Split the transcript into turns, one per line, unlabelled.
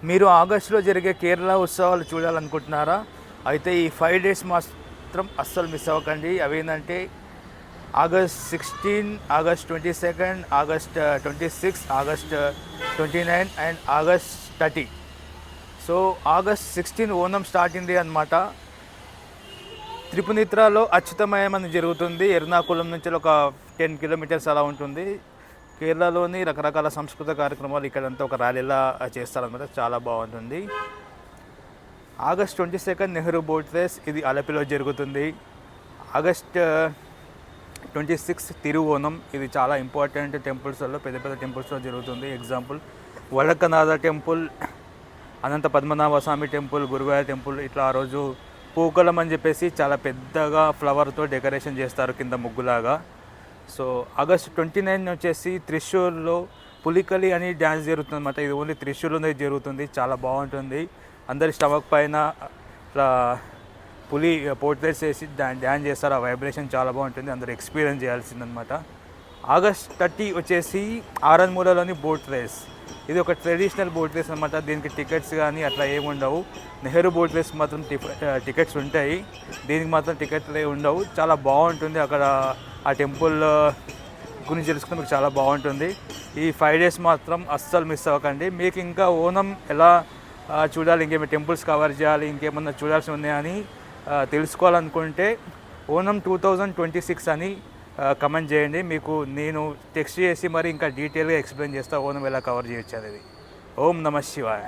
మీరు ఆగస్టులో జరిగే కేరళ ఉత్సవాలు చూడాలనుకుంటున్నారా? అయితే ఈ 5 డేస్ మాత్రం అస్సలు మిస్ అవ్వకండి. అవేంటంటే August 16, August 22, August 26, August 29 and August 30. So August 16 Onam start అయింది అనమాట. త్రిపునిత్రలో అచ్యుతమయం అని జరుగుతుంది. ఎర్నాకుళం నుంచి ఒక 10 కిలోమీటర్స్ అలా ఉంటుంది. కేరళలోని రకరకాల సంస్కృత కార్యక్రమాలు ఇక్కడంతా ఒక ర్యాలీలా చేస్తారనమాట. చాలా బాగుంటుంది. ఆగస్ట్ 22 నెహ్రూ బోట్ రేస్, ఇది అలపిలో జరుగుతుంది. ఆగస్ట్ 26 తిరువోనం, ఇది చాలా ఇంపార్టెంట్ టెంపుల్స్లో, పెద్ద పెద్ద టెంపుల్స్లో జరుగుతుంది. ఎగ్జాంపుల్ వడకనాథ టెంపుల్, అనంత పద్మనాభ స్వామి టెంపుల్, గురువాయూర్ టెంపుల్. ఇట్లా ఆ రోజు పూకలం అని చెప్పేసి చాలా పెద్దగా ఫ్లవర్తో డెకరేషన్ చేస్తారు కింద ముగ్గులాగా. సో ఆగస్ట్ 29 వచ్చేసి త్రిశూర్లో పులికలి అని డ్యాన్స్ జరుగుతుంది అనమాట. ఇది ఓన్లీ త్రిశూర్లోనే జరుగుతుంది. చాలా బాగుంటుంది. అందరి స్టమక్ పైన ఇట్లా పులి పోర్ట్రేట్స్ వేసి డ్యాన్స్ చేస్తారు. ఆ వైబ్రేషన్ చాలా బాగుంటుంది. అందరూ ఎక్స్పీరియన్స్ చేయాల్సిందనమాట. ఆగస్ట్ 30 వచ్చేసి ఆరన్మూలలోని బోట్ రేస్. ఇది ఒక ట్రెడిషనల్ బోట్ రేస్ అనమాట. దీనికి టికెట్స్ కానీ అట్లా ఏమి ఉండవు. నెహ్రూ బోట్ రేస్ మాత్రం టికెట్స్ ఉంటాయి. దీనికి మాత్రం టికెట్లే ఉండవు. చాలా బాగుంటుంది. అక్కడ ఆ టెంపుల్ గురించి తెలుసుకుంటే మీకు చాలా బాగుంటుంది. ఈ 5 డేస్ మాత్రం అస్సలు మిస్ అవ్వకండి. మీకు ఇంకా ఓనం ఎలా చూడాలి, ఇంకేమైనా టెంపుల్స్ కవర్ చేయాలి, ఇంకేమన్నా చూడాల్సి ఉన్నాయని తెలుసుకోవాలనుకుంటే ఓనం 2026 అని కమెంట్ చేయండి. మీకు నేను టెక్స్ట్ చేసి మరి ఇంకా డీటెయిల్గా ఎక్స్ప్లెయిన్ చేస్తా ఓనం ఎలా కవర్ చేయొచ్చు అనేది. ఓం నమః శివాయ.